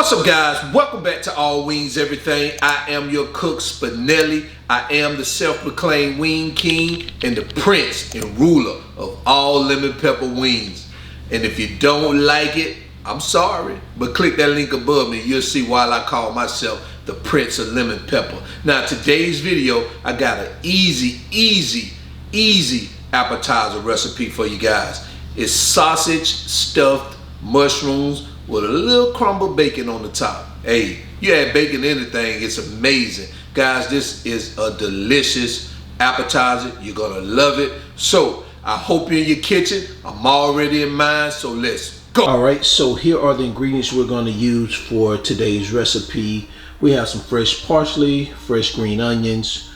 What's up, guys? Welcome back to All Wings Everything. I am your cook, Spinelli. I am the self-proclaimed wing king and the prince and ruler of all lemon pepper wings. And if you don't like it, I'm sorry, but click that link above me. You'll see why I call myself the prince of lemon pepper. Now, today's video, I got an easy appetizer recipe for you guys. It's sausage stuffed mushrooms with a little crumble bacon on the top. Hey, you add bacon to anything, it's amazing. Guys, this is a delicious appetizer. You're gonna love it. So, I hope you're in your kitchen. I'm already in mine, so let's go. All right, so here are the ingredients we're gonna use for today's recipe. We have some fresh parsley, fresh green onions,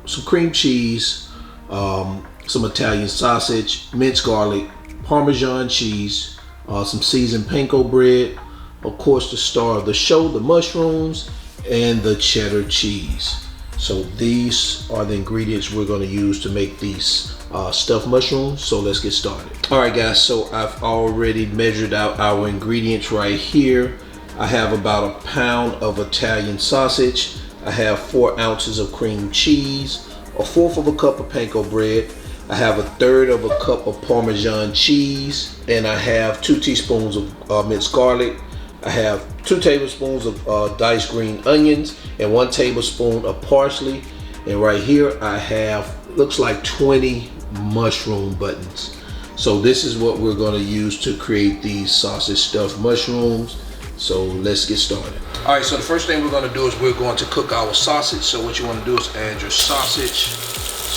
some cream cheese, some Italian sausage, minced garlic, Parmesan cheese, some seasoned Panko bread, of course the star of the show, the mushrooms, and the cheddar cheese. So these are the ingredients we're going to use to make these stuffed mushrooms. So let's get started. All right, guys, so I've already measured out our ingredients right here. I have about a pound of Italian sausage. I have 4 ounces of cream cheese, a 1/4 of a cup of Panko bread. I have a 1/3 of a cup of Parmesan cheese, and I have 2 teaspoons of minced garlic. I have 2 tablespoons of diced green onions and 1 tablespoon of parsley. And right here I have, looks like 20 mushroom buttons. So this is what we're going to use to create these sausage stuffed mushrooms. So let's get started. All right, so the first thing we're going to do is we're going to cook our sausage. So what you want to do is add your sausage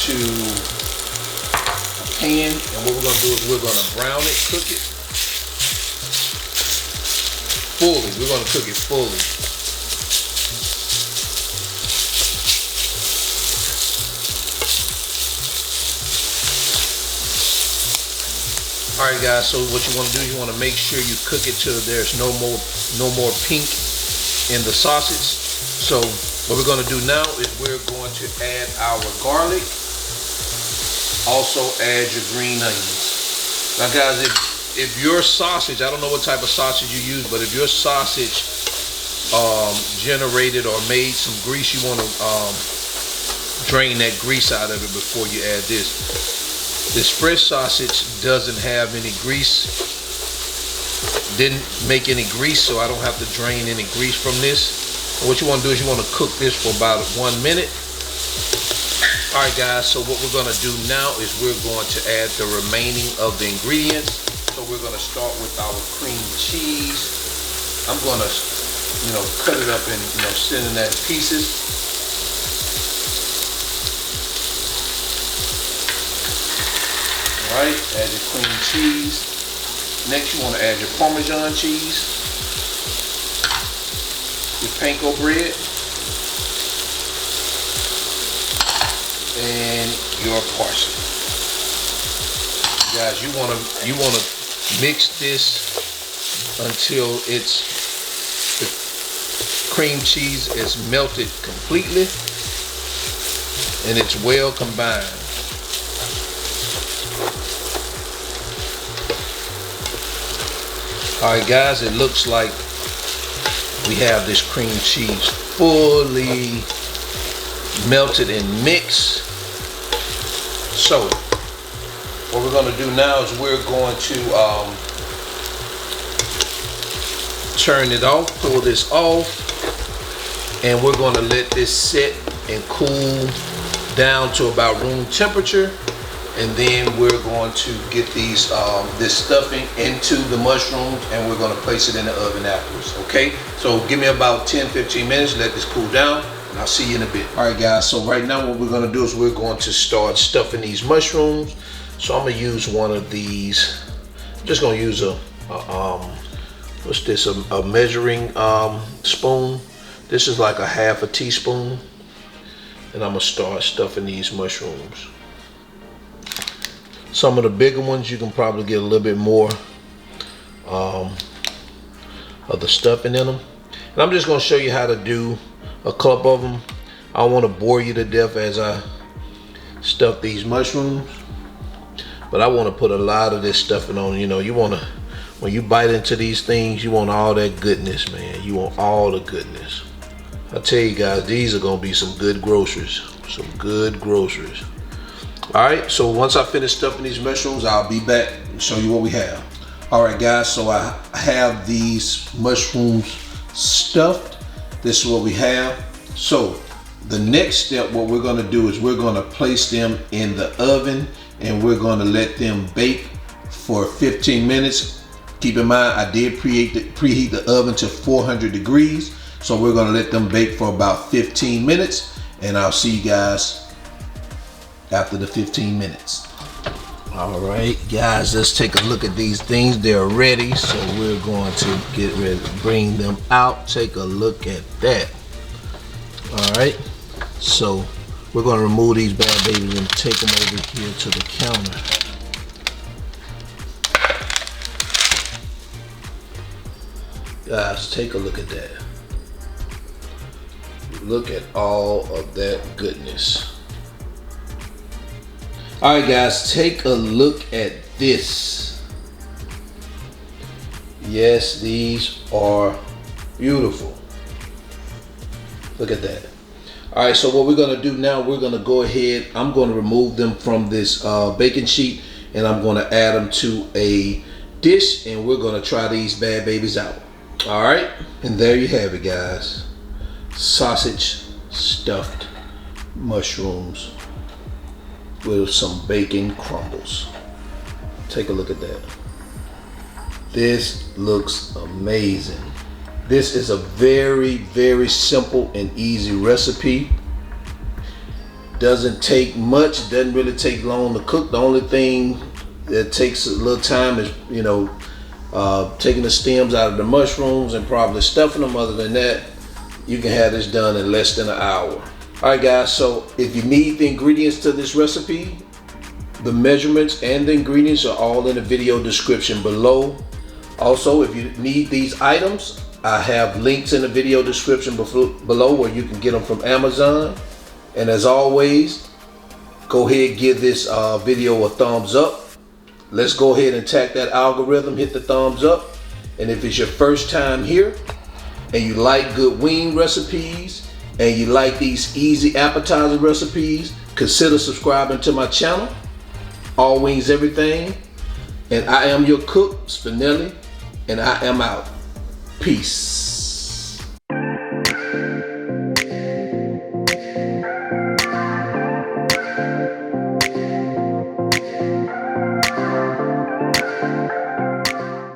to pan, and what we're going to do is we're going to brown it, cook it fully. We're going to cook it fully. All right, guys, so what you want to do is you want to make sure you cook it till there's no more pink in the sausage. So what we're going to do now is we're going to add our garlic. Also add your green onions. Now, guys, if your sausage, I don't know what type of sausage you use, but if your sausage generated or made some grease, you want to drain that grease out of it before you add this. This fresh sausage doesn't have any grease. Didn't make any grease, so I don't have to drain any grease from this. And what you want to do is you want to cook this for about 1 minute. All right, guys, so what we're going to do now is we're going to add the remaining of the ingredients. So we're going to start with our cream cheese. I'm going to, cut it up and, send that in pieces. All right, add your cream cheese. Next, you want to add your Parmesan cheese, your Panko bread, and your parsley. Guys, you want to mix this until the cream cheese is melted completely and it's well combined. All right, guys, it looks like we have this cream cheese fully melted and mixed. So what we're going to do now is we're going to turn it off, pull this off, and we're going to let this sit and cool down to about room temperature. And then we're going to get these this stuffing into the mushrooms, and we're going to place it in the oven afterwards. Okay, so give me about 10-15 minutes, let this cool down, and I'll see you in a bit. All right, guys, so right now what we're going to do is we're going to start stuffing these mushrooms. So I'm going to use one of these. I'm just going to use a what's this, a measuring spoon. This is like a 1/2 teaspoon, and I'm going to start stuffing these mushrooms. Some of the bigger ones, you can probably get a little bit more of the stuffing in them. And I'm just going to show you how to do a couple of them. I don't want to bore you to death as I stuff these mushrooms, but I want to put a lot of this stuffing on. You want to When you bite into these things, you want all that goodness, man. You want all the goodness. I tell you guys, these are gonna be some good groceries. Some good groceries. All right, so once I finish stuffing these mushrooms, I'll be back and show you what we have. All right, guys, so I have these mushrooms stuffed. This is what we have. So the next step, what we're gonna do is we're gonna place them in the oven and we're gonna let them bake for 15 minutes. Keep in mind, I did preheat the oven to 400 degrees. So we're gonna let them bake for about 15 minutes and I'll see you guys after the 15 minutes. All right, guys, let's take a look at these things. They're ready, so we're going to get ready to bring them out. Take a look at that. All right, so we're gonna remove these bad babies and take them over here to the counter. Guys, take a look at that. Look at all of that goodness. All right, guys, take a look at this. Yes, these are beautiful. Look at that. All right, so what we're gonna do now, we're gonna go ahead, I'm gonna remove them from this baking sheet and I'm gonna add them to a dish and we're gonna try these bad babies out. All right, and there you have it, guys. Sausage stuffed mushrooms with some bacon crumbles. Take a look at that. This looks amazing. This is a very, very simple and easy recipe. Doesn't take much, doesn't really take long to cook. The only thing that takes a little time is, you know, taking the stems out of the mushrooms and probably stuffing them. Other than that, you can have this done in less than an hour. All right, guys, so if you need the ingredients to this recipe, the measurements and the ingredients are all in the video description below. Also, if you need these items, I have links in the video description below where you can get them from Amazon. And as always, go ahead and give this video a thumbs up. Let's go ahead and attack that algorithm, hit the thumbs up. And if it's your first time here and you like good wing recipes and you like these easy appetizer recipes, consider subscribing to my channel, All Wings Everything. And I am your cook, Spinelli, and I am out. Peace.